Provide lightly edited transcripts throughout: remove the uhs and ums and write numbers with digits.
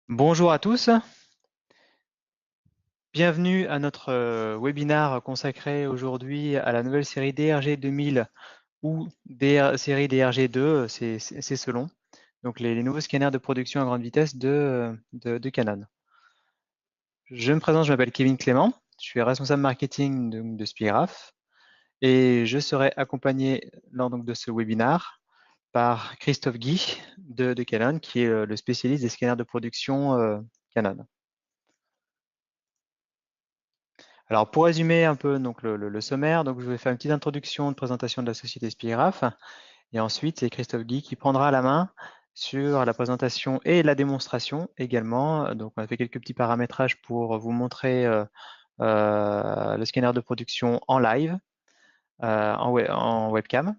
Bonjour à tous, bienvenue à notre webinaire consacré aujourd'hui à la nouvelle série DRG 2000 ou série DRG 2, c'est selon, donc les nouveaux scanners de production à grande vitesse de Canon. Je me présente, je m'appelle Kevin Clément, je suis responsable marketing de Spigraph et je serai accompagné lors donc, de ce webinaire par Christophe Guy de Canon qui est le spécialiste des scanners de production Canon. Alors pour résumer un peu donc le sommaire, donc je vais faire une petite introduction de présentation de la société Spigraph et ensuite c'est Christophe Guy qui prendra la main sur la présentation et la démonstration également. Donc on a fait quelques petits paramétrages pour vous montrer le scanner de production en live, en webcam.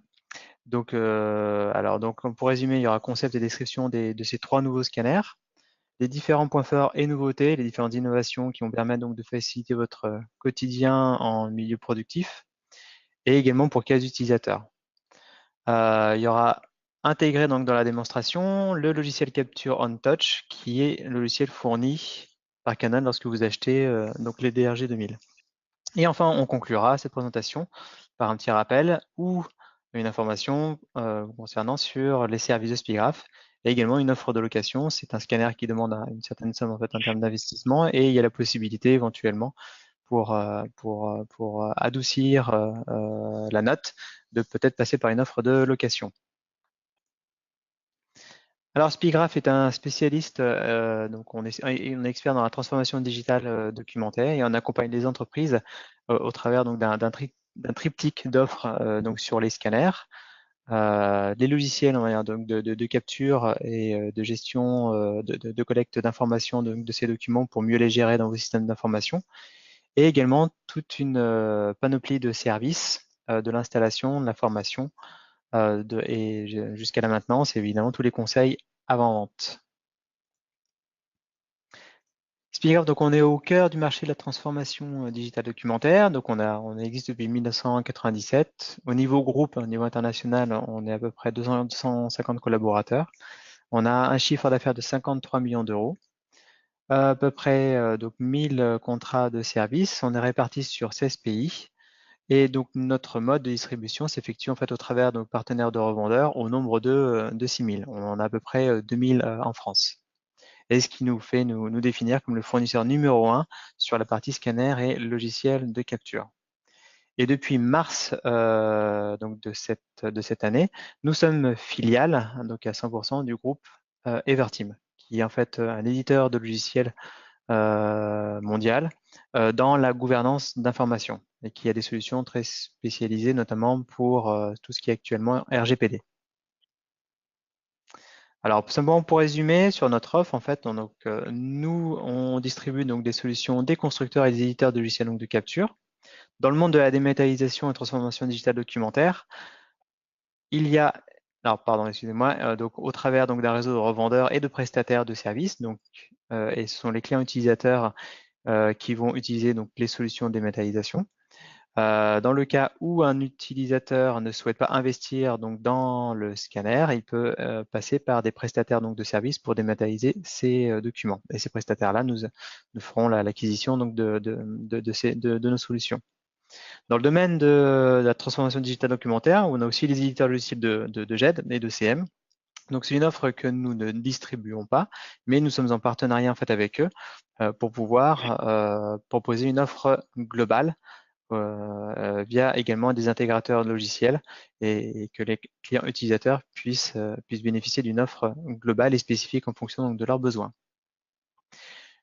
Donc, donc pour résumer, il y aura concept et description de ces trois nouveaux scanners, les différents points forts et nouveautés, les différentes innovations qui vont permettre donc de faciliter votre quotidien en milieu productif et également pour quels utilisateurs. Il y aura intégré donc dans la démonstration le logiciel Capture on Touch qui est le logiciel fourni par Canon lorsque vous achetez donc les DRG 2000. Et enfin, on conclura cette présentation par un petit rappel ou une information concernant sur les services de Spigraph et également une offre de location. C'est un scanner qui demande une certaine somme en fait en termes d'investissement et il y a la possibilité éventuellement pour adoucir la note de peut-être passer par une offre de location. Alors, Spigraph est un spécialiste, donc on est expert dans la transformation digitale documentaire et on accompagne les entreprises au travers donc d'un triptyque d'offres donc sur les scanners, les logiciels on va dire, donc de capture et de gestion de collecte d'informations de ces documents pour mieux les gérer dans vos systèmes d'information, et également toute une panoplie de services de l'installation, de la formation et jusqu'à la maintenance, et évidemment tous les conseils avant-vente. Spigraph, donc on est au cœur du marché de la transformation digitale documentaire. Donc on existe depuis 1997. Au niveau groupe, au niveau international, on est à peu près 250 collaborateurs. On a un chiffre d'affaires de 53 millions d'euros, à peu près donc 1000 contrats de services. On est répartis sur 16 pays. Et donc notre mode de distribution s'effectue en fait au travers de nos partenaires de revendeurs au nombre de 6000. On en a à peu près 2000 en France. Et ce qui nous fait nous définir comme le fournisseur numéro un sur la partie scanner et logiciel de capture. Et depuis mars donc de cette année, nous sommes filiales donc à 100% du groupe Everteam, qui est en fait un éditeur de logiciels mondial dans la gouvernance d'information et qui a des solutions très spécialisées, notamment pour tout ce qui est actuellement RGPD. Alors, simplement pour résumer sur notre offre, en fait, nous, on distribue donc des solutions des constructeurs et des éditeurs de logiciels donc, de capture. Dans le monde de la dématérialisation et transformation digitale documentaire, il y a, alors pardon, excusez-moi, donc au travers donc d'un réseau de revendeurs et de prestataires de services, donc et ce sont les clients utilisateurs qui vont utiliser donc les solutions de dématérialisation. Dans le cas où un utilisateur ne souhaite pas investir donc dans le scanner, il peut passer par des prestataires donc de services pour dématérialiser ces documents. Et ces prestataires-là nous feront l'acquisition donc de nos solutions. Dans le domaine de la transformation digitale documentaire, on a aussi les éditeurs logiciels de GED et de CM. Donc c'est une offre que nous ne distribuons pas, mais nous sommes en partenariat en fait avec eux pour pouvoir proposer une offre globale via également des intégrateurs logiciels et que les clients utilisateurs puissent bénéficier d'une offre globale et spécifique en fonction donc, de leurs besoins.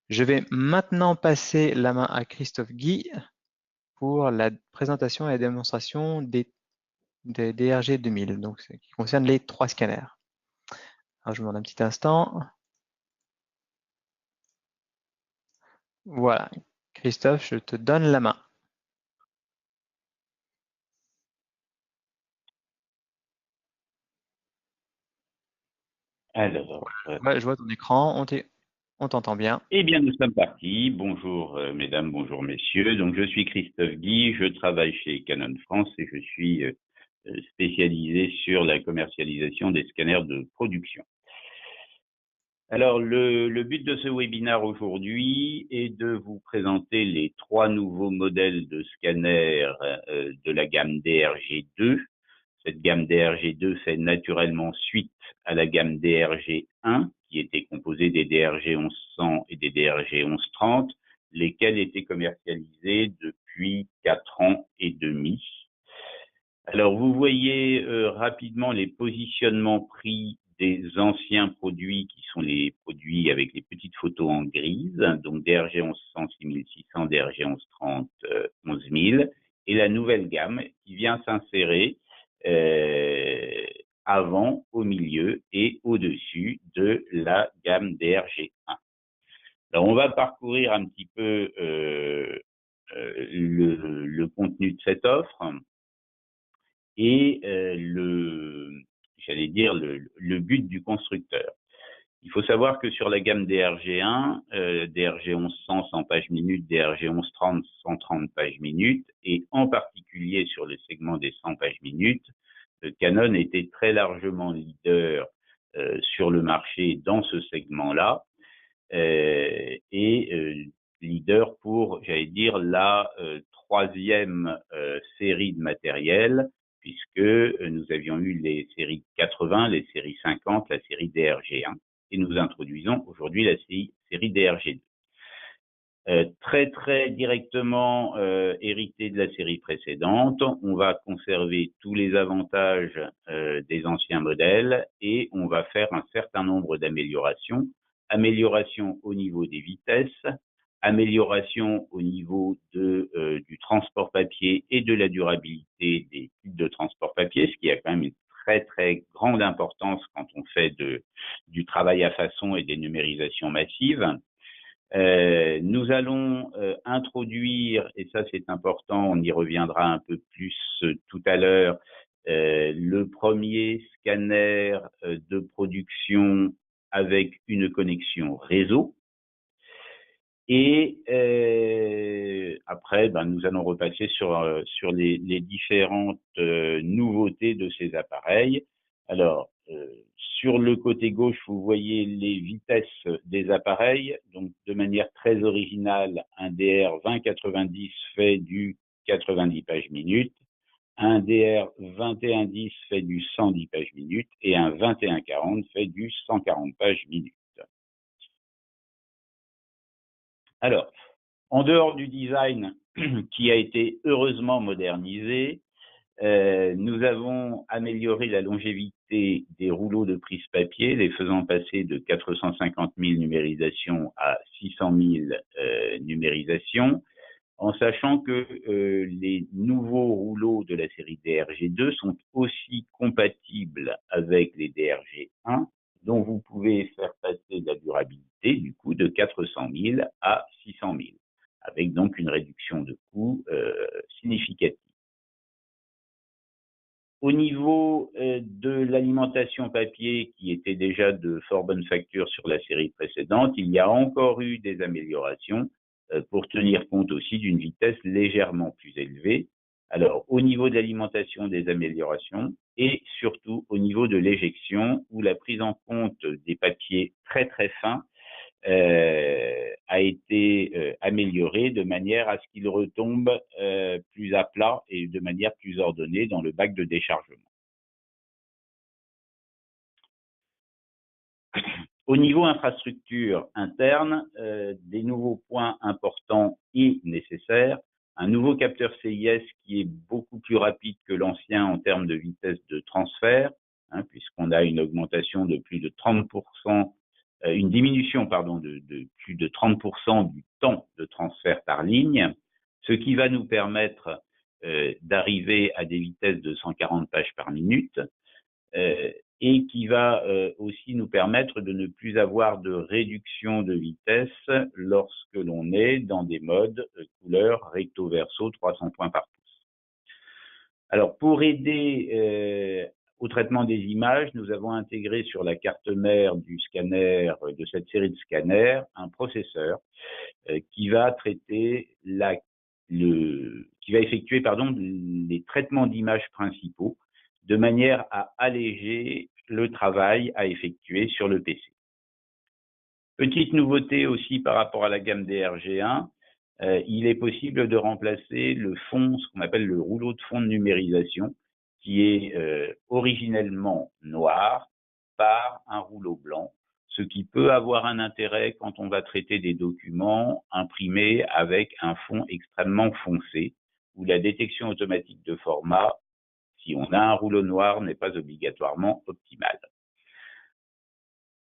Je vais maintenant passer la main à Christophe Guy pour la présentation et la démonstration des DRG 2000, donc ce qui concerne les trois scanners. Alors, je vous demande un petit instant. Voilà, Christophe, je te donne la main. Alors, Ouais, je vois ton écran, on t'entend bien. eh bien, nous sommes partis. Bonjour, mesdames, bonjour, messieurs. Donc, je suis Christophe Guy, je travaille chez Canon France et je suis spécialisé sur la commercialisation des scanners de production. Alors, le but de ce webinaire aujourd'hui est de vous présenter les 3 nouveaux modèles de scanners de la gamme DRG2. Cette gamme DRG2 fait naturellement suite à la gamme DRG1, qui était composée des DRG 1100 et des DRG 1130, lesquels étaient commercialisés depuis 4 ans et demi. Alors, vous voyez rapidement les positionnements prix des anciens produits qui sont les produits avec les petites photos en grise, donc DRG 1100 6600, DRG 1130 11000, et la nouvelle gamme qui vient s'insérer avant, au milieu et au-dessus de la gamme DRG1. Alors, on va parcourir un petit peu le contenu de cette offre et j'allais dire, le but du constructeur. Il faut savoir que sur la gamme DRG1, DRG 1100 100 pages minutes, DRG 1130 130 pages minutes, et en particulier sur le segment des 100 pages minutes, Canon était très largement leader sur le marché dans ce segment-là, et leader pour, j'allais dire, la troisième série de matériel, puisque nous avions eu les séries 80, les séries 50, la série DRG1, et nous introduisons aujourd'hui la série DRG2. Très directement hérité de la série précédente, on va conserver tous les avantages des anciens modèles et on va faire un certain nombre d'améliorations. Amélioration au niveau des vitesses, amélioration au niveau du transport papier et de la durabilité des types de transport papier, ce qui a quand même une très grande importance quand on fait du travail à façon et des numérisations massives. Nous allons introduire, et ça c'est important, on y reviendra un peu plus tout à l'heure, le premier scanner de production avec une connexion réseau. Et après, nous allons repasser sur les différentes nouveautés de ces appareils. Alors, sur le côté gauche, vous voyez les vitesses des appareils. Donc, de manière très originale, un DR 2090 fait du 90 pages minutes, un DR 2110 fait du 110 pages minutes et un 2140 fait du 140 pages minutes. Alors, en dehors du design qui a été heureusement modernisé, nous avons amélioré la longévité des rouleaux de prise papier, les faisant passer de 450 000 numérisations à 600 000 numérisations, en sachant que les nouveaux rouleaux de la série DRG2 sont aussi compatibles avec les DRG1, dont vous pouvez faire passer la durabilité du coup de 400 000 à 600 000, avec donc une réduction de coût significative. Au niveau de l'alimentation papier, qui était déjà de fort bonne facture sur la série précédente, il y a encore eu des améliorations pour tenir compte aussi d'une vitesse légèrement plus élevée. Alors, au niveau de l'alimentation, des améliorations, et surtout au niveau de l'éjection, où la prise en compte des papiers très fins a été améliorée de manière à ce qu'il retombe plus à plat et de manière plus ordonnée dans le bac de déchargement. Au niveau infrastructure interne, des nouveaux points importants et nécessaires. Un nouveau capteur CIS qui est beaucoup plus rapide que l'ancien en termes de vitesse de transfert, puisqu'on a une augmentation de plus de 30%, une diminution de plus de 30% du temps de transfert par ligne, ce qui va nous permettre d'arriver à des vitesses de 140 pages par minute, et qui va aussi nous permettre de ne plus avoir de réduction de vitesse lorsque l'on est dans des modes couleur recto verso 300 points par pouce. Alors, pour aider au traitement des images, nous avons intégré sur la carte mère du scanner, de cette série de scanners, un processeur qui va traiter qui va effectuer les traitements d'images principaux de manière à alléger le travail à effectuer sur le PC. Petite nouveauté aussi par rapport à la gamme DRG1, il est possible de remplacer le fond, ce qu'on appelle le rouleau de fond de numérisation, qui est originellement noir, par un rouleau blanc, ce qui peut avoir un intérêt quand on va traiter des documents imprimés avec un fond extrêmement foncé, où la détection automatique de format, si on a un rouleau noir, n'est pas obligatoirement optimale.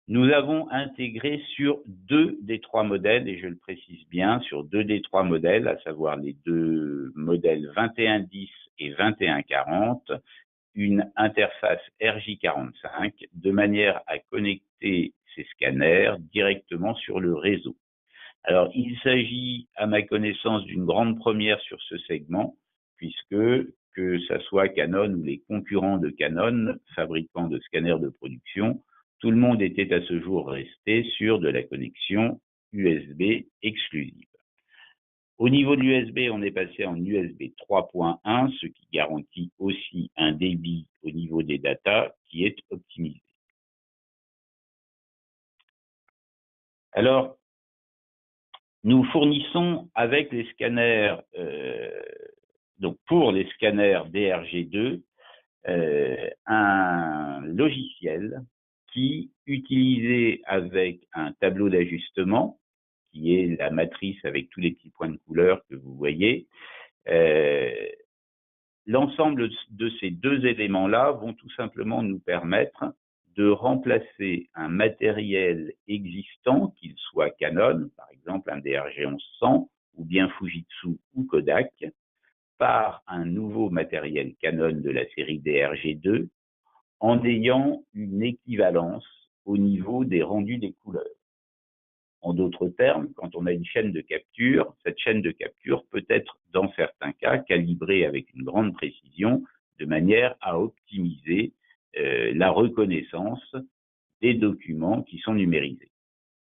Nous avons intégré sur 2 des 3 modèles, et je le précise bien, sur 2 des 3 modèles, à savoir les 2 modèles 2110 et 2140, une interface RJ45 de manière à connecter ces scanners directement sur le réseau. Alors, il s'agit, à ma connaissance, d'une grande première sur ce segment, puisque que ce soit Canon ou les concurrents de Canon, fabricants de scanners de production, tout le monde était à ce jour resté sur de la connexion USB exclusive. Au niveau de l'USB, on est passé en USB 3.1, ce qui garantit aussi un débit au niveau des datas qui est optimisé. Alors, nous fournissons avec les scanners, donc pour les scanners DRG2, un logiciel qui, utilisé avec un tableau d'ajustement, qui est la matrice avec tous les petits points de couleur que vous voyez, l'ensemble de ces 2 éléments-là vont tout simplement nous permettre de remplacer un matériel existant, qu'il soit Canon, par exemple un DRG 1100, ou bien Fujitsu ou Kodak, par un nouveau matériel Canon de la série DRG2, en ayant une équivalence au niveau des rendus des couleurs. En d'autres termes, quand on a une chaîne de capture, cette chaîne de capture peut être, dans certains cas, calibrée avec une grande précision, de manière à optimiser la reconnaissance des documents qui sont numérisés.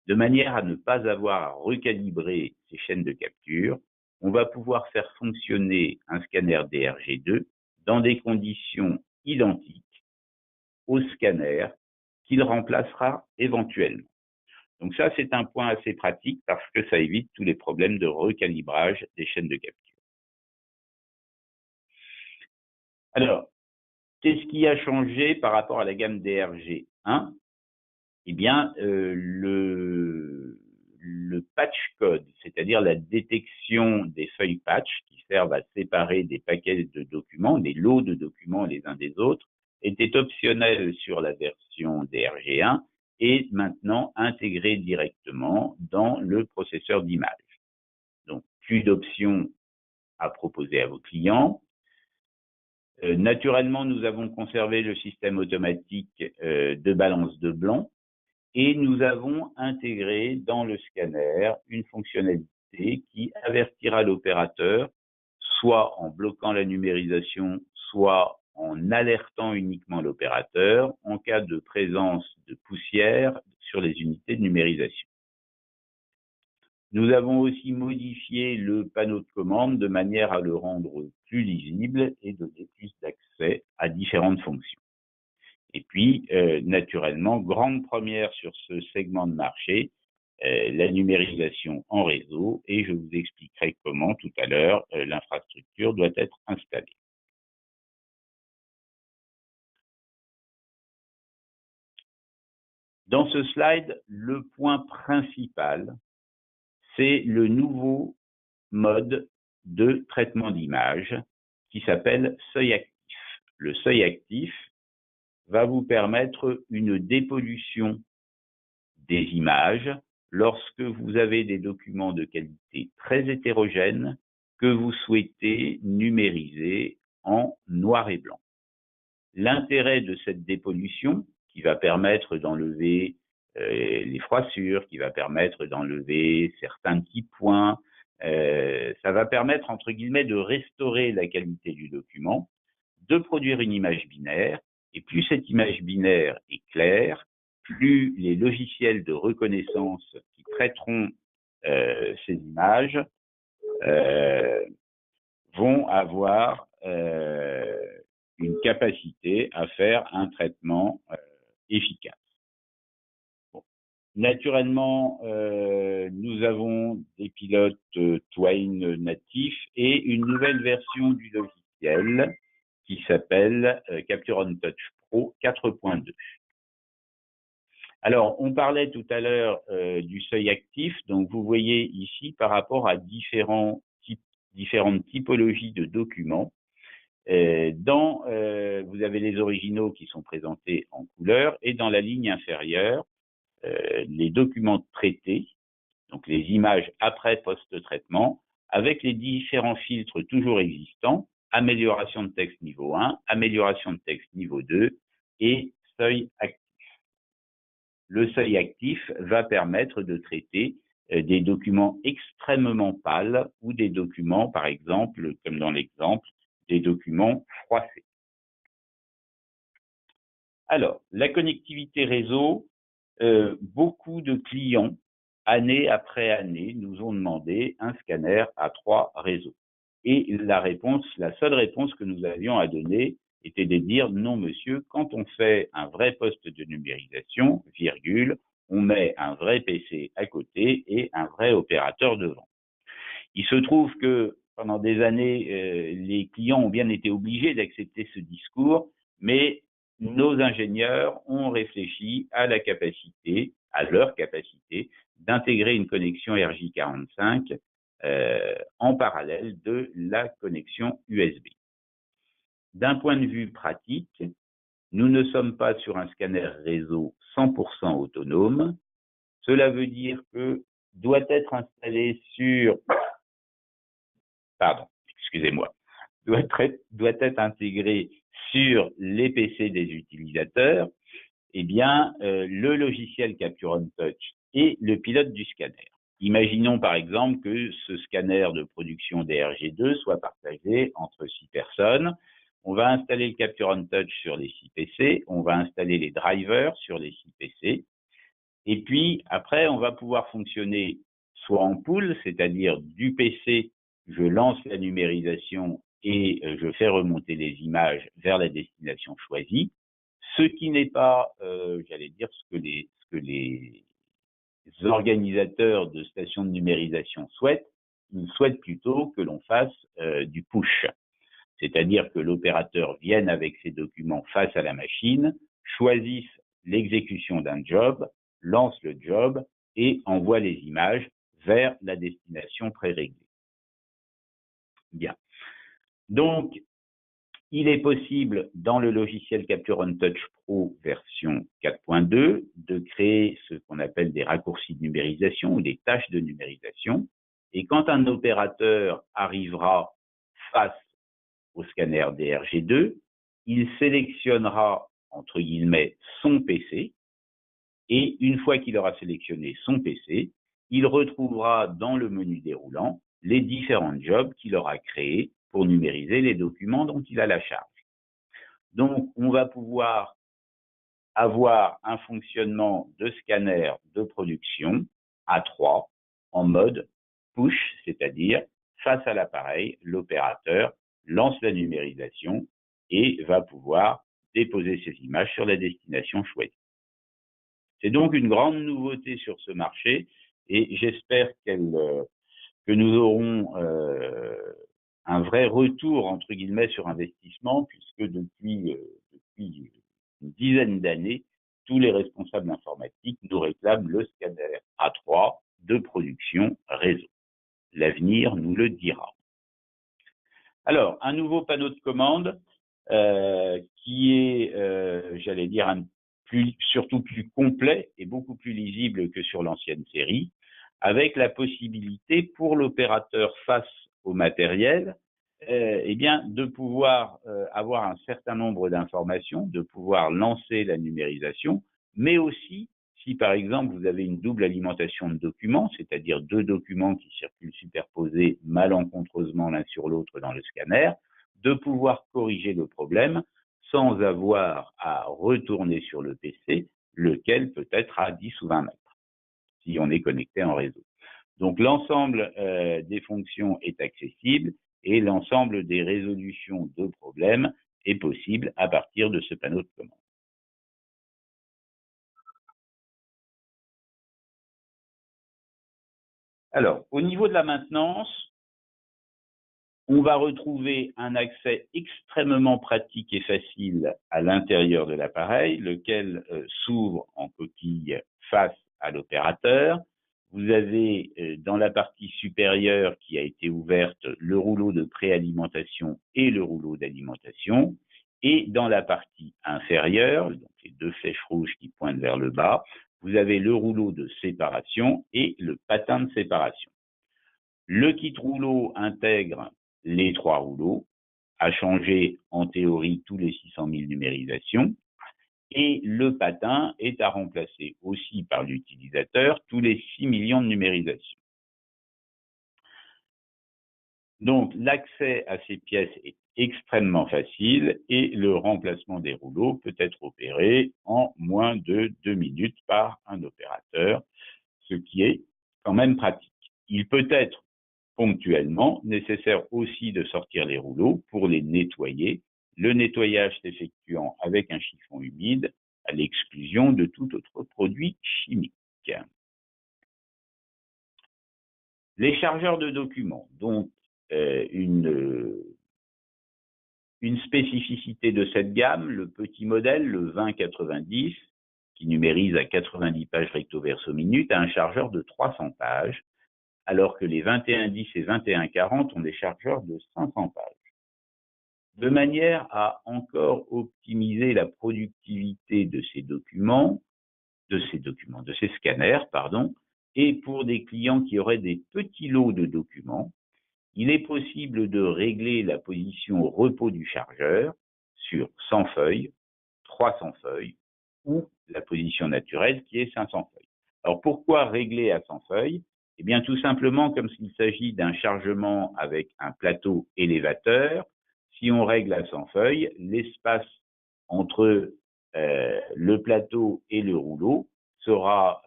De manière à ne pas avoir à recalibrer ces chaînes de capture, on va pouvoir faire fonctionner un scanner DRG2 dans des conditions identiques au scanner qu'il remplacera éventuellement. Donc ça, c'est un point assez pratique parce que ça évite tous les problèmes de recalibrage des chaînes de capture. Alors, qu'est-ce qui a changé par rapport à la gamme DRG1? Eh bien, le patch code, c'est-à-dire la détection des feuilles patch qui servent à séparer des paquets de documents, des lots de documents les uns des autres, était optionnel sur la version DRG1 et maintenant intégré directement dans le processeur d'image. Donc, plus d'options à proposer à vos clients. Naturellement, nous avons conservé le système automatique de balance de blanc et nous avons intégré dans le scanner une fonctionnalité qui avertira l'opérateur, soit en bloquant la numérisation, soit en alertant uniquement l'opérateur en cas de présence de poussière sur les unités de numérisation. Nous avons aussi modifié le panneau de commande de manière à le rendre plus lisible et donner plus d'accès à différentes fonctions. Et puis, naturellement, grande première sur ce segment de marché, la numérisation en réseau, et je vous expliquerai comment tout à l'heure l'infrastructure doit être installée. Dans ce slide, le point principal, c'est le nouveau mode de traitement d'image qui s'appelle seuil actif. Le seuil actif va vous permettre une dépollution des images lorsque vous avez des documents de qualité très hétérogène que vous souhaitez numériser en noir et blanc. L'intérêt de cette dépollution, qui va permettre d'enlever les froissures, qui va permettre d'enlever certains petits points, ça va permettre, entre guillemets, de restaurer la qualité du document, de produire une image binaire, et plus cette image binaire est claire, plus les logiciels de reconnaissance qui traiteront ces images vont avoir une capacité à faire un traitement efficace. Bon. Naturellement, nous avons des pilotes Twine natifs et une nouvelle version du logiciel qui s'appelle Capture on Touch Pro 4.2. Alors, on parlait tout à l'heure du seuil actif. Donc, vous voyez ici par rapport à différentes typologies de documents. Vous avez les originaux qui sont présentés en couleur et dans la ligne inférieure, les documents traités, donc les images après post-traitement, avec les différents filtres toujours existants, amélioration de texte niveau 1, amélioration de texte niveau 2 et seuil actif. Le seuil actif va permettre de traiter des documents extrêmement pâles ou des documents, par exemple, comme dans l'exemple, des documents froissés. Alors, la connectivité réseau, beaucoup de clients, année après année, nous ont demandé un scanner à 3 réseaux. Et la seule réponse que nous avions à donner était de dire non, monsieur, quand on fait un vrai poste de numérisation, virgule, on met un vrai PC à côté et un vrai opérateur devant. Il se trouve que pendant des années, les clients ont bien été obligés d'accepter ce discours, mais nos ingénieurs ont réfléchi à leur capacité d'intégrer une connexion RJ45 en parallèle de la connexion USB. D'un point de vue pratique, nous ne sommes pas sur un scanner réseau 100% autonome. Cela veut dire que doit être installé sur doit être intégré sur les PC des utilisateurs, eh bien, le logiciel Capture on Touch et le pilote du scanner. Imaginons par exemple que ce scanner de production DRG2 soit partagé entre 6 personnes. On va installer le Capture on Touch sur les 6 PC, on va installer les drivers sur les 6 PC, et puis après, on va pouvoir fonctionner soit en pool, c'est-à-dire du PC, je lance la numérisation et je fais remonter les images vers la destination choisie, ce qui n'est pas, j'allais dire, ce que les organisateurs de stations de numérisation souhaitent. Ils souhaitent plutôt que l'on fasse du push, c'est-à-dire que l'opérateur vienne avec ses documents face à la machine, choisisse l'exécution d'un job, lance le job et envoie les images vers la destination préréglée. Bien. Donc, il est possible, dans le logiciel Capture on Touch Pro version 4.2, de créer ce qu'on appelle des raccourcis de numérisation ou des tâches de numérisation. Et quand un opérateur arrivera face au scanner DRG2, il sélectionnera, entre guillemets, son PC, et une fois qu'il aura sélectionné son PC, il retrouvera dans le menu déroulant les différents jobs qu'il aura créés pour numériser les documents dont il a la charge. Donc, on va pouvoir avoir un fonctionnement de scanner de production à 3 en mode push, c'est-à-dire face à l'appareil, l'opérateur lance la numérisation et va pouvoir déposer ses images sur la destination choisie. C'est donc une grande nouveauté sur ce marché et j'espère que nous aurons un vrai retour, entre guillemets, sur investissement, puisque depuis une dizaine d'années, tous les responsables informatiques nous réclament le scanner A3 de production réseau. L'avenir nous le dira. Alors, un nouveau panneau de commande qui est, j'allais dire, surtout plus complet et beaucoup plus lisible que sur l'ancienne série, avec la possibilité pour l'opérateur face au matériel, eh bien, de pouvoir avoir un certain nombre d'informations, de pouvoir lancer la numérisation, mais aussi si par exemple vous avez une double alimentation de documents, c'est-à-dire 2 documents qui circulent superposés malencontreusement l'un sur l'autre dans le scanner, de pouvoir corriger le problème sans avoir à retourner sur le PC, lequel peut être à 10 ou 20 mètres, si on est connecté en réseau. Donc l'ensemble des fonctions est accessible et l'ensemble des résolutions de problèmes est possible à partir de ce panneau de commande. Alors, au niveau de la maintenance, on va retrouver un accès extrêmement pratique et facile à l'intérieur de l'appareil, lequel s'ouvre en coquille face à l'opérateur. Vous avez dans la partie supérieure qui a été ouverte le rouleau de préalimentation et le rouleau d'alimentation. Et dans la partie inférieure, donc les deux flèches rouges qui pointent vers le bas, vous avez le rouleau de séparation et le patin de séparation. Le kit rouleau intègre les trois rouleaux, à changer en théorie tous les 600 000 numérisations, et le patin est à remplacer aussi par l'utilisateur tous les 6 millions de numérisations. Donc l'accès à ces pièces est extrêmement facile et le remplacement des rouleaux peut être opéré en moins de 2 minutes par un opérateur, ce qui est quand même pratique. Il peut être ponctuellement nécessaire aussi de sortir les rouleaux pour les nettoyer, le nettoyage s'effectuant avec un chiffon humide à l'exclusion de tout autre produit chimique. Les chargeurs de documents, donc une spécificité de cette gamme, le petit modèle, le 2090, qui numérise à 90 pages recto verso minute, a un chargeur de 300 pages, alors que les 2110 et 2140 ont des chargeurs de 500 pages. De manière à encore optimiser la productivité de ces scanners, et pour des clients qui auraient des petits lots de documents, il est possible de régler la position au repos du chargeur sur 100 feuilles, 300 feuilles ou la position naturelle qui est 500 feuilles. Alors pourquoi régler à 100 feuilles? Eh bien tout simplement comme s'il s'agit d'un chargement avec un plateau élévateur, si on règle à 100 feuilles, l'espace entre le plateau et le rouleau sera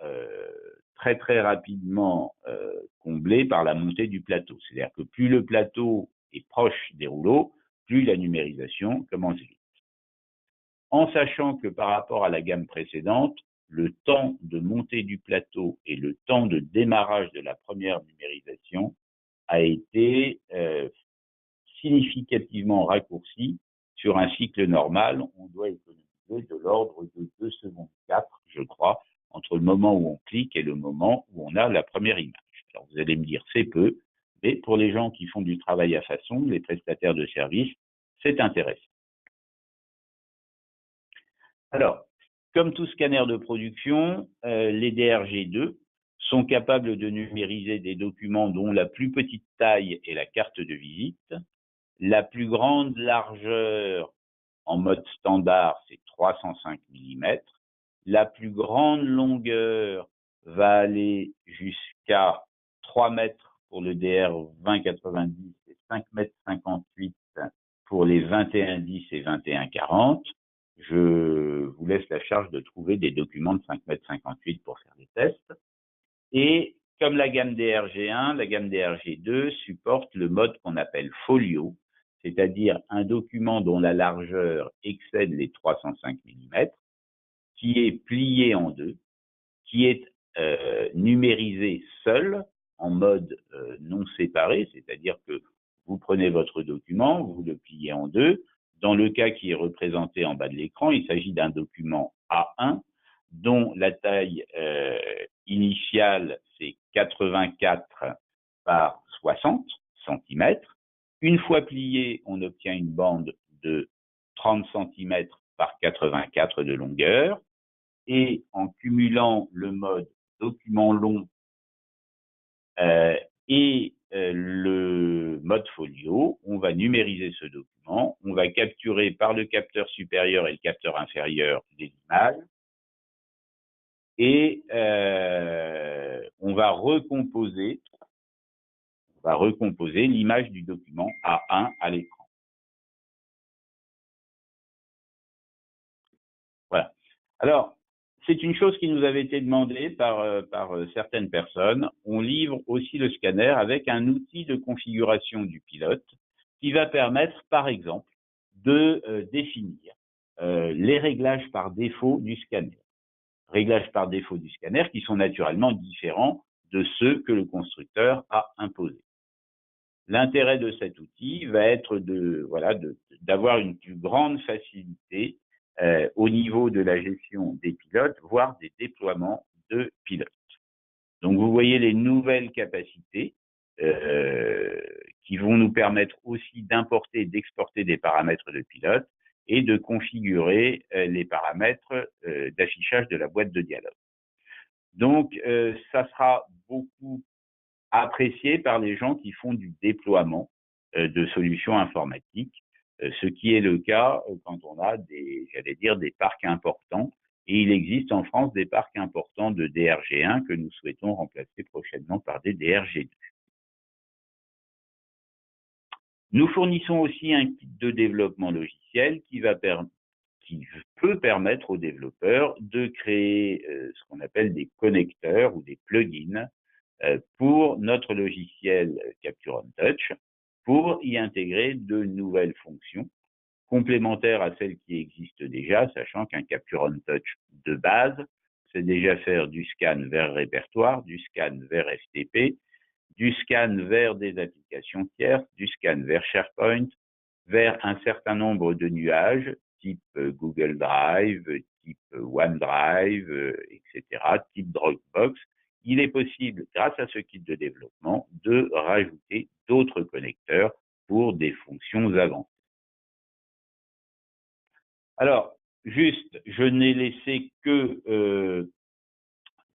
très très rapidement comblé par la montée du plateau. C'est-à-dire que plus le plateau est proche des rouleaux, plus la numérisation commence vite. En sachant que par rapport à la gamme précédente, le temps de montée du plateau et le temps de démarrage de la première numérisation a été significativement raccourci. Sur un cycle normal, on doit économiser de l'ordre de 2 secondes 4, je crois, entre le moment où on clique et le moment où on a la première image. Alors vous allez me dire, c'est peu, mais pour les gens qui font du travail à façon, les prestataires de services, c'est intéressant. Alors, comme tout scanner de production, les DRG2 sont capables de numériser des documents dont la plus petite taille est la carte de visite. La plus grande largeur en mode standard, c'est 305 mm. La plus grande longueur va aller jusqu'à 3 mètres pour le DR 2090 et 5,58 m pour les 2110 et 2140. Je vous laisse la charge de trouver des documents de 5,58 m pour faire des tests. Et comme la gamme DRG1, la gamme DRG2 supporte le mode qu'on appelle folio, c'est-à-dire un document dont la largeur excède les 305 mm, qui est plié en deux, qui est numérisé seul, en mode non séparé, c'est-à-dire que vous prenez votre document, vous le pliez en deux. Dans le cas qui est représenté en bas de l'écran, il s'agit d'un document A1 dont la taille initiale, c'est 84 par 60 cm. Une fois plié, on obtient une bande de 30 cm par 84 de longueur. Et en cumulant le mode document long et le mode folio, on va numériser ce document, on va capturer par le capteur supérieur et le capteur inférieur des images, et on va recomposer l'image du document A1 à l'écran. Voilà. Alors, c'est une chose qui nous avait été demandée par certaines personnes. On livre aussi le scanner avec un outil de configuration du pilote qui va permettre, par exemple, de définir les réglages par défaut du scanner. Réglages par défaut du scanner qui sont naturellement différents de ceux que le constructeur a imposés. L'intérêt de cet outil va être d'avoir une plus grande facilité au niveau de la gestion des pilotes, voire des déploiements de pilotes. Donc, vous voyez les nouvelles capacités qui vont nous permettre aussi d'importer et d'exporter des paramètres de pilote et de configurer les paramètres d'affichage de la boîte de dialogue. Donc, ça sera beaucoup apprécié par les gens qui font du déploiement de solutions informatiques, ce qui est le cas quand on a des parcs importants. Et il existe en France des parcs importants de DRG1 que nous souhaitons remplacer prochainement par des DRG2. Nous fournissons aussi un kit de développement logiciel qui peut permettre aux développeurs de créer ce qu'on appelle des connecteurs ou des plugins pour notre logiciel Capture on Touch pour y intégrer de nouvelles fonctions complémentaires à celles qui existent déjà, sachant qu'un Capture on Touch de base, c'est déjà faire du scan vers répertoire, du scan vers FTP, du scan vers des applications tierces, du scan vers SharePoint, vers un certain nombre de nuages, type Google Drive, type OneDrive, etc., type Dropbox. Il est possible, grâce à ce kit de développement, de rajouter d'autres connecteurs pour des fonctions avancées. Alors, juste, je n'ai laissé que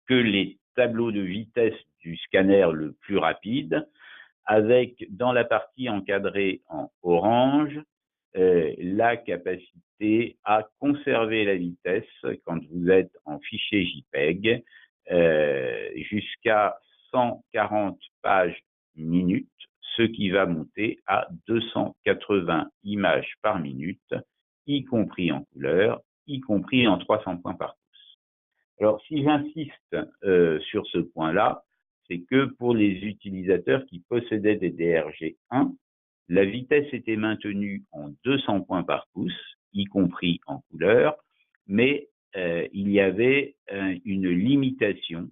les tableaux de vitesse du scanner le plus rapide, avec dans la partie encadrée en orange, la capacité à conserver la vitesse quand vous êtes en fichier JPEG jusqu'à 140 pages minutes, ce qui va monter à 280 images par minute, y compris en couleur, y compris en 300 points par pouce. Alors, si j'insiste sur ce point-là, c'est que pour les utilisateurs qui possédaient des DRG1, la vitesse était maintenue en 200 points par pouce, y compris en couleur, mais il y avait une limitation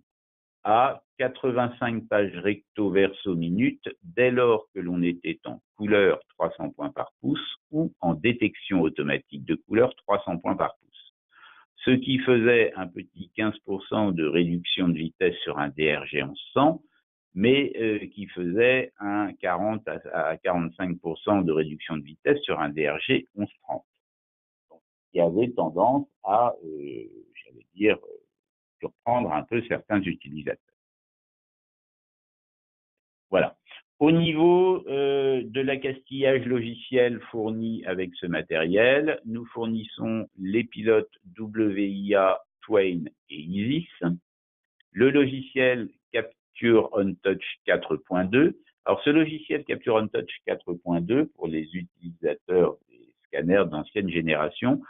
à 85 pages recto verso minute dès lors que l'on était en couleur 300 points par pouce ou en détection automatique de couleur 300 points par pouce. Ce qui faisait un petit 15% de réduction de vitesse sur un DRG 1100, mais qui faisait un 40 à 45% de réduction de vitesse sur un DRG 1130. Donc, il y avait tendance à, surprendre un peu certains utilisateurs. Voilà. Au niveau de l'accastillage logiciel fourni avec ce matériel, nous fournissons les pilotes WIA, Twain et Isis, le logiciel Capture on Touch 4.2. Alors, ce logiciel Capture on Touch 4.2, pour les utilisateurs des scanners d'ancienne génération,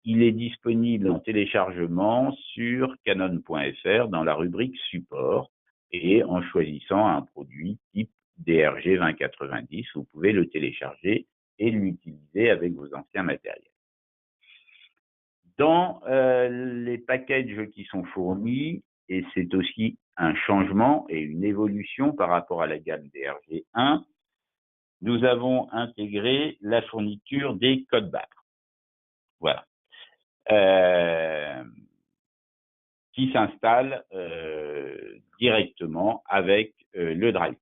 il est disponible en téléchargement sur canon.fr dans la rubrique support et en choisissant un produit type DRG 2090, vous pouvez le télécharger et l'utiliser avec vos anciens matériels. Dans les packages qui sont fournis, et c'est aussi un changement et une évolution par rapport à la gamme DRG1, nous avons intégré la fourniture des codes barres. Voilà. Qui s'installe directement avec le driver.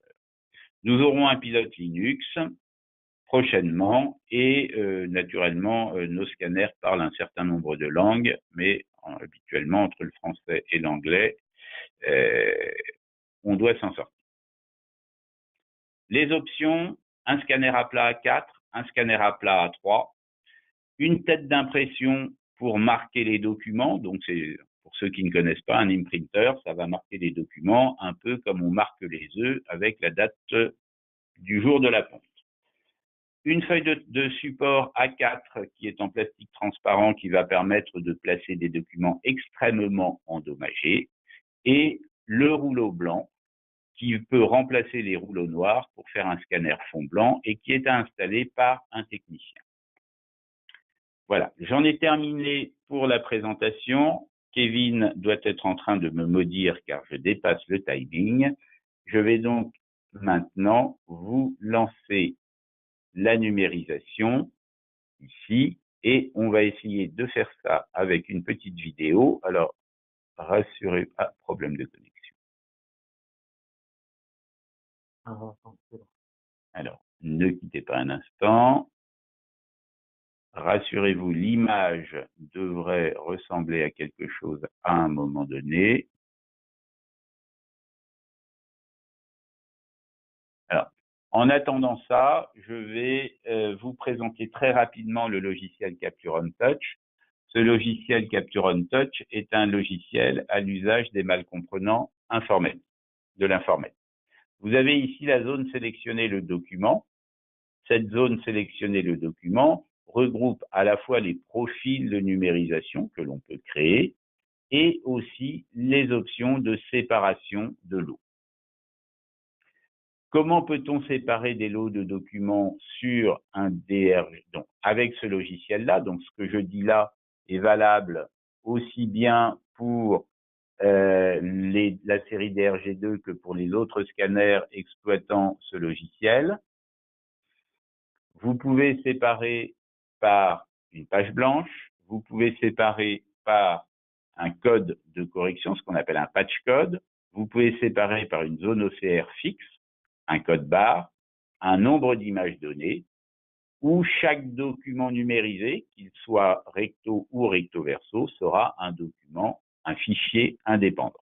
Nous aurons un pilote Linux prochainement et naturellement nos scanners parlent un certain nombre de langues, mais habituellement entre le français et l'anglais, on doit s'en sortir. Les options, un scanner à plat A4, un scanner à plat A3, une tête d'impression pour marquer les documents, donc c'est pour ceux qui ne connaissent pas un imprinter, ça va marquer les documents un peu comme on marque les œufs avec la date du jour de la ponte. Une feuille de support A4 qui est en plastique transparent qui va permettre de placer des documents extrêmement endommagés et le rouleau blanc qui peut remplacer les rouleaux noirs pour faire un scanner fond blanc et qui est installé par un technicien. Voilà, j'en ai terminé pour la présentation. Kevin doit être en train de me maudire car je dépasse le timing. Je vais donc maintenant vous lancer la numérisation ici et on va essayer de faire ça avec une petite vidéo. Alors, rassurez, problème de connexion. Alors, ne quittez pas un instant. Rassurez-vous, l'image devrait ressembler à quelque chose à un moment donné. Alors, en attendant ça, je vais vous présenter très rapidement le logiciel Capture on Touch. Ce logiciel Capture on Touch est un logiciel à l'usage des malcomprenants informels, de l'informel. Vous avez ici la zone sélectionner le document. Cette zone sélectionner le document regroupe à la fois les profils de numérisation que l'on peut créer et aussi les options de séparation de lots. Comment peut-on séparer des lots de documents sur un DRG? Donc, avec ce logiciel-là, donc ce que je dis là est valable aussi bien pour la série DRG2 que pour les autres scanners exploitant ce logiciel. Vous pouvez séparer par une page blanche, vous pouvez séparer par un code de correction, ce qu'on appelle un patch code, vous pouvez séparer par une zone OCR fixe, un code barre, un nombre d'images données, où chaque document numérisé, qu'il soit recto ou recto verso, sera un document, un fichier indépendant.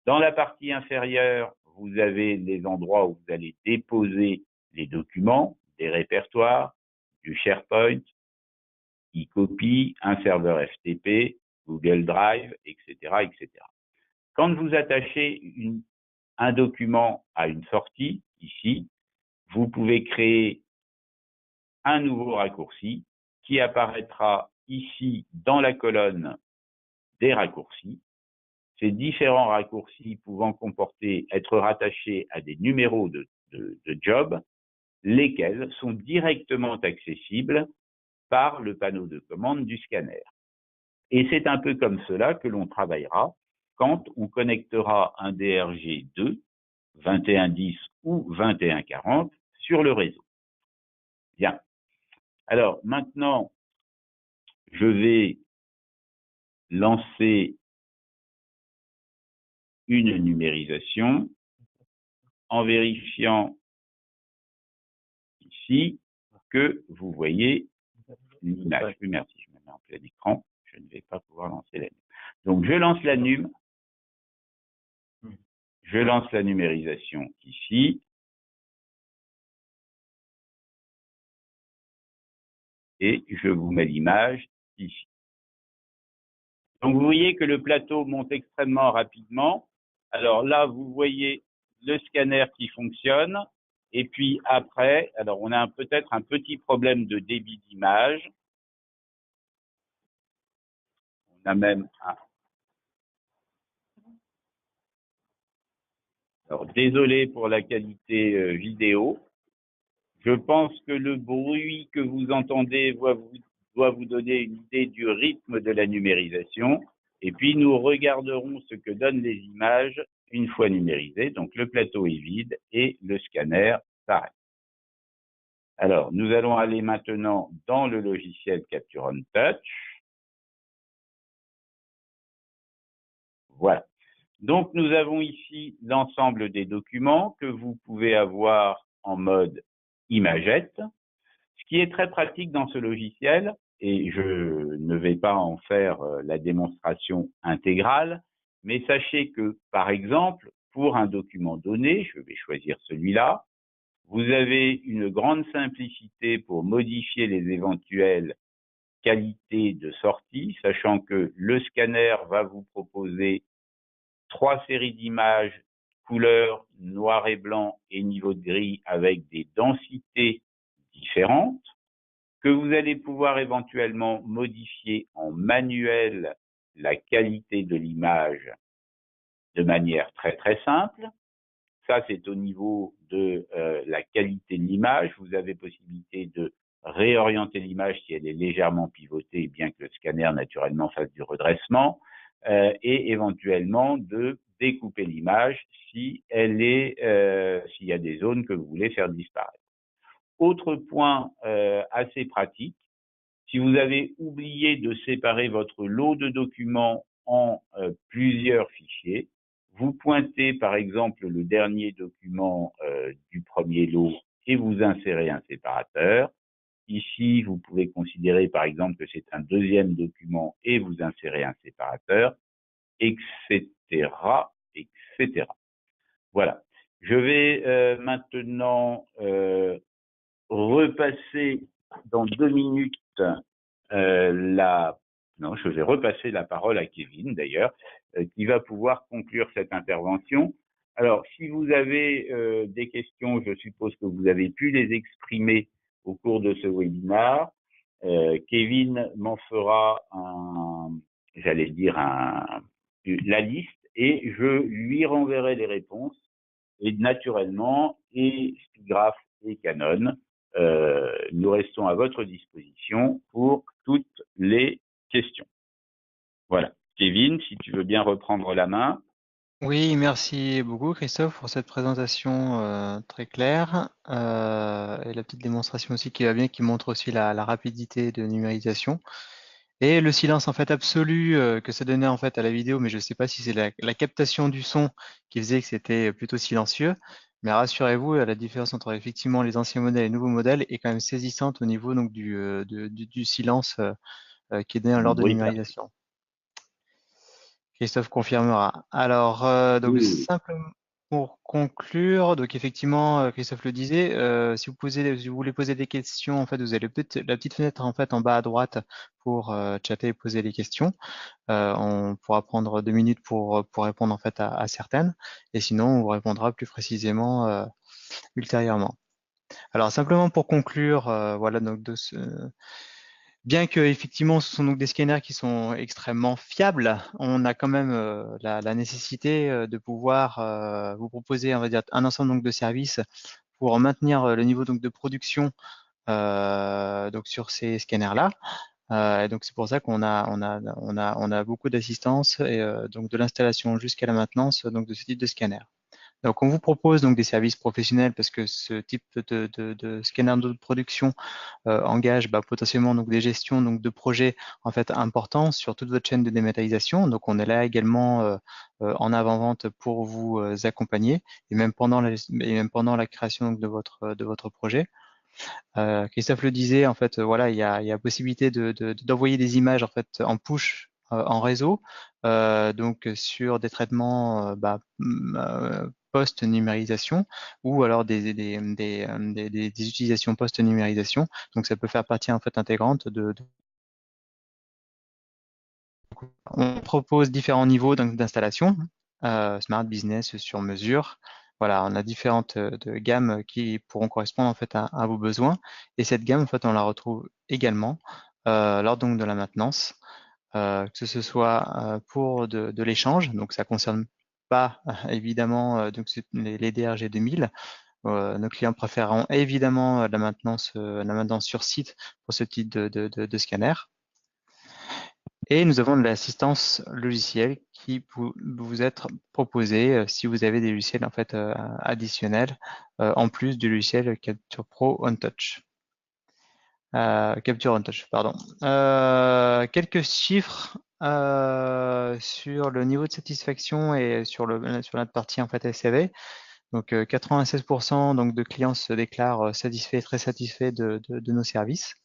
Dans la partie inférieure, vous avez les endroits où vous allez déposer les documents, des répertoires, du SharePoint, e-copy, un serveur FTP, Google Drive, etc., etc. Quand vous attachez un document à une sortie, ici, vous pouvez créer un nouveau raccourci qui apparaîtra ici dans la colonne des raccourcis. Ces différents raccourcis pouvant être rattachés à des numéros de job, lesquels sont directement accessibles par le panneau de commande du scanner. Et c'est un peu comme cela que l'on travaillera quand on connectera un DRG2, 2110 ou 2140 sur le réseau. Bien. Alors maintenant, je vais lancer une numérisation en vérifiant ici que vous voyez l'image. Oui, merci, je me mets en plein écran, je ne vais pas pouvoir lancer la num. Donc je lance la num, je lance la numérisation ici, et je vous mets l'image ici. Donc vous voyez que le plateau monte extrêmement rapidement. Alors là, vous voyez le scanner qui fonctionne. Et puis après, alors on a peut-être un petit problème de débit d'image. On a même un... Alors désolé pour la qualité vidéo. Je pense que le bruit que vous entendez doit vous donner une idée du rythme de la numérisation. Et puis, nous regarderons ce que donnent les images une fois numérisées. Donc, le plateau est vide et le scanner s'arrête. Alors, nous allons aller maintenant dans le logiciel Capture on Touch. Voilà. Donc, nous avons ici l'ensemble des documents que vous pouvez avoir en mode imagette. Ce qui est très pratique dans ce logiciel, et je ne vais pas en faire la démonstration intégrale, mais sachez que, par exemple, pour un document donné, je vais choisir celui-là, vous avez une grande simplicité pour modifier les éventuelles qualités de sortie, sachant que le scanner va vous proposer 3 séries d'images couleur noir et blanc et niveau de gris avec des densités différentes, que vous allez pouvoir éventuellement modifier en manuel la qualité de l'image de manière très très simple. Ça, c'est au niveau de la qualité de l'image. Vous avez possibilité de réorienter l'image si elle est légèrement pivotée, bien que le scanner naturellement fasse du redressement. et éventuellement de découper l'image si s'il y a des zones que vous voulez faire disparaître. Autre point assez pratique, si vous avez oublié de séparer votre lot de documents en plusieurs fichiers, vous pointez par exemple le dernier document du premier lot et vous insérez un séparateur. Ici, vous pouvez considérer par exemple que c'est un deuxième document et vous insérez un séparateur, etc., etc. Voilà. Je vais maintenant repasser dans 2 minutes la... Non, je vais repasser la parole à Kevin, d'ailleurs, qui va pouvoir conclure cette intervention. Alors, si vous avez des questions, je suppose que vous avez pu les exprimer au cours de ce webinaire. Kevin m'en fera j'allais dire, la liste et je lui renverrai les réponses. Et naturellement, et Spigraph et Canon, nous restons à votre disposition pour toutes les questions. Voilà. Kevin, si tu veux bien reprendre la main. Oui, merci beaucoup Christophe pour cette présentation très claire et la petite démonstration aussi qui va bien, qui montre aussi la rapidité de numérisation et le silence en fait absolu que ça donnait en fait à la vidéo, mais je ne sais pas si c'est la captation du son qui faisait que c'était plutôt silencieux, mais rassurez-vous, la différence entre effectivement les anciens modèles et les nouveaux modèles est quand même saisissante au niveau donc du silence qui est donné Du lors de bruit de la... numérisation. Christophe confirmera. Alors, donc Oui, simplement pour conclure, donc effectivement, Christophe le disait, si vous voulez poser des questions, en fait, vous avez la petite fenêtre en fait en bas à droite pour chatter et poser les questions. On pourra prendre 2 minutes pour répondre en fait à certaines, et sinon on vous répondra plus précisément ultérieurement. Alors simplement pour conclure, voilà donc bien que effectivement ce sont donc des scanners qui sont extrêmement fiables, on a quand même la nécessité de pouvoir vous proposer, on va dire, un ensemble donc de services pour maintenir le niveau donc de production donc sur ces scanners-là. Et donc c'est pour ça qu'on a beaucoup d'assistance et donc de l'installation jusqu'à la maintenance donc de ce type de scanner. Donc, on vous propose donc des services professionnels parce que ce type de scanner de production engage potentiellement donc des gestions donc de projets en fait importants sur toute votre chaîne de dématérialisation. Donc, on est là également en avant-vente pour vous accompagner et même pendant la création donc, de votre projet. Christophe le disait, en fait, voilà, il y a possibilité d'envoyer des images en fait en push en réseau, donc sur des traitements post-numérisation ou alors des utilisations post-numérisation. Donc ça peut faire partie en fait intégrante On propose différents niveaux d'installation, Smart Business sur mesure. Voilà, on a différentes de gammes qui pourront correspondre en fait à vos besoins. Et cette gamme, en fait, on la retrouve également lors donc de la maintenance, que ce soit pour de l'échange, donc ça concerne pas évidemment donc les DRG 2000. Nos clients préféreront évidemment la maintenance sur site pour ce type de scanner. Et nous avons de l'assistance logicielle qui peut vous être proposée si vous avez des logiciels en fait additionnels en plus du logiciel Capture Pro OneTouch. Capture OneTouch, pardon. Quelques chiffres sur le niveau de satisfaction et sur notre partie en fait SAV. Donc 96% donc de clients se déclarent satisfaits, très satisfaits de nos services.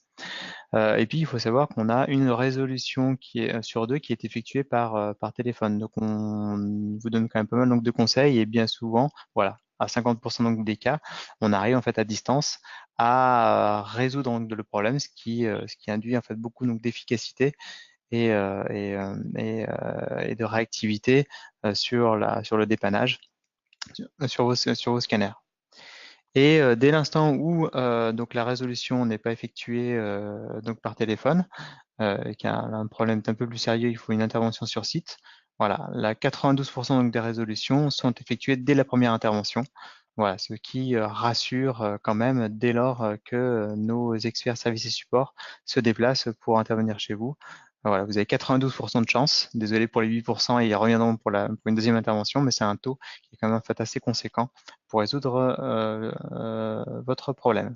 Et puis, il faut savoir qu'on a une résolution qui est sur deux qui est effectuée par téléphone. Donc, on vous donne quand même pas mal donc, de conseils et bien souvent, voilà, à 50% donc, des cas, on arrive en fait à distance à résoudre donc, le problème, ce qui induit en fait beaucoup donc d'efficacité et de réactivité sur le dépannage sur vos scanners. Et dès l'instant où donc la résolution n'est pas effectuée donc par téléphone, qu'il y a un problème un peu plus sérieux, il faut une intervention sur site. Voilà, la 92% donc des résolutions sont effectuées dès la première intervention. Voilà, ce qui rassure quand même dès lors que nos experts services et support se déplacent pour intervenir chez vous Voilà, vous avez 92% de chance. Désolé pour les 8%, et ils reviendront pour une deuxième intervention, mais c'est un taux qui est quand même en fait assez conséquent pour résoudre votre problème.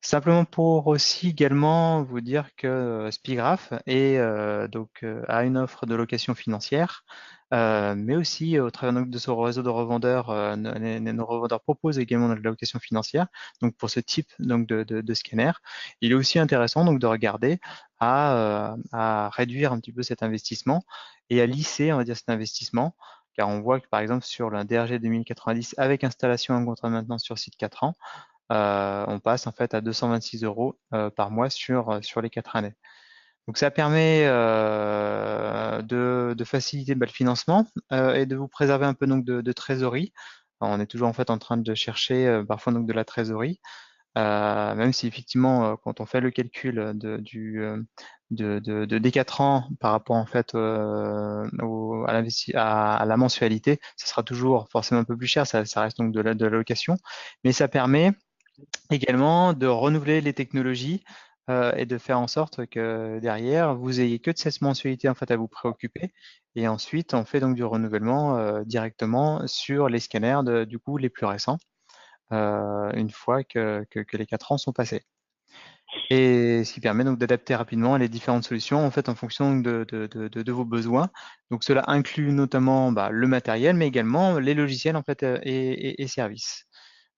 Simplement pour aussi également vous dire que Spigraph a une offre de location financière, mais aussi au travers donc, de son réseau de revendeurs, nos revendeurs proposent également de la location financière. Donc pour ce type donc de scanner, il est aussi intéressant donc de regarder à réduire un petit peu cet investissement et à lisser, on va dire, cet investissement. Car on voit que par exemple sur le DRG 2090 avec installation et un contrat de maintenance sur site 4 ans, on passe en fait à 226 euros par mois sur les 4 années. Donc ça permet de faciliter le financement et de vous préserver un peu donc de trésorerie. Alors, on est toujours en fait en train de chercher parfois donc de la trésorerie, même si effectivement quand on fait le calcul des 4 ans par rapport en fait à la mensualité, ça sera toujours forcément un peu plus cher. Ça reste donc de la location, mais ça permet également de renouveler les technologies et de faire en sorte que derrière, vous ayez que de cette mensualité en fait à vous préoccuper. Et ensuite, on fait donc du renouvellement directement sur les scanners du coup les plus récents, une fois que les 4 ans sont passés. Et ce qui permet donc d'adapter rapidement les différentes solutions en fait en fonction de vos besoins. Donc cela inclut notamment le matériel, mais également les logiciels en fait et services.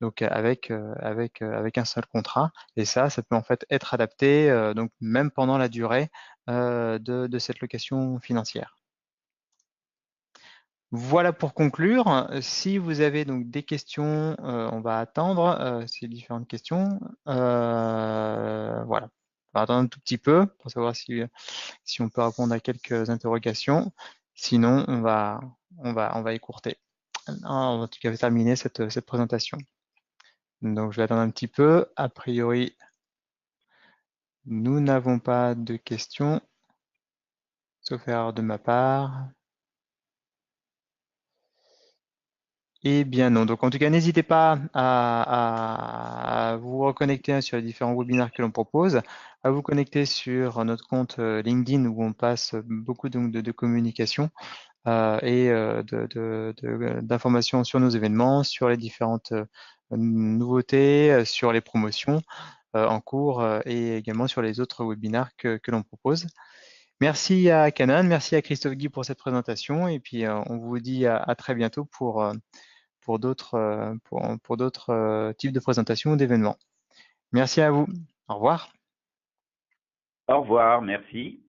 Donc avec un seul contrat. Et ça peut en fait être adapté donc même pendant la durée de cette location financière. Voilà pour conclure. Si vous avez donc des questions, on va attendre ces différentes questions. Voilà. On va attendre un tout petit peu pour savoir si on peut répondre à quelques interrogations. Sinon, on va écourter. En tout cas, terminer cette présentation. Donc, je vais attendre un petit peu. A priori, nous n'avons pas de questions, sauf erreur de ma part. Eh bien non. Donc en tout cas, n'hésitez pas à vous reconnecter sur les différents webinaires que l'on propose, à vous connecter sur notre compte LinkedIn où on passe beaucoup donc de communication et d'informations sur nos événements, sur les différentes nouveautés, sur les promotions en cours et également sur les autres webinaires que l'on propose. Merci à Canan, merci à Christophe Guy pour cette présentation et puis on vous dit à très bientôt pour d'autres types de présentations ou d'événements. Merci à vous. Au revoir. Au revoir, merci.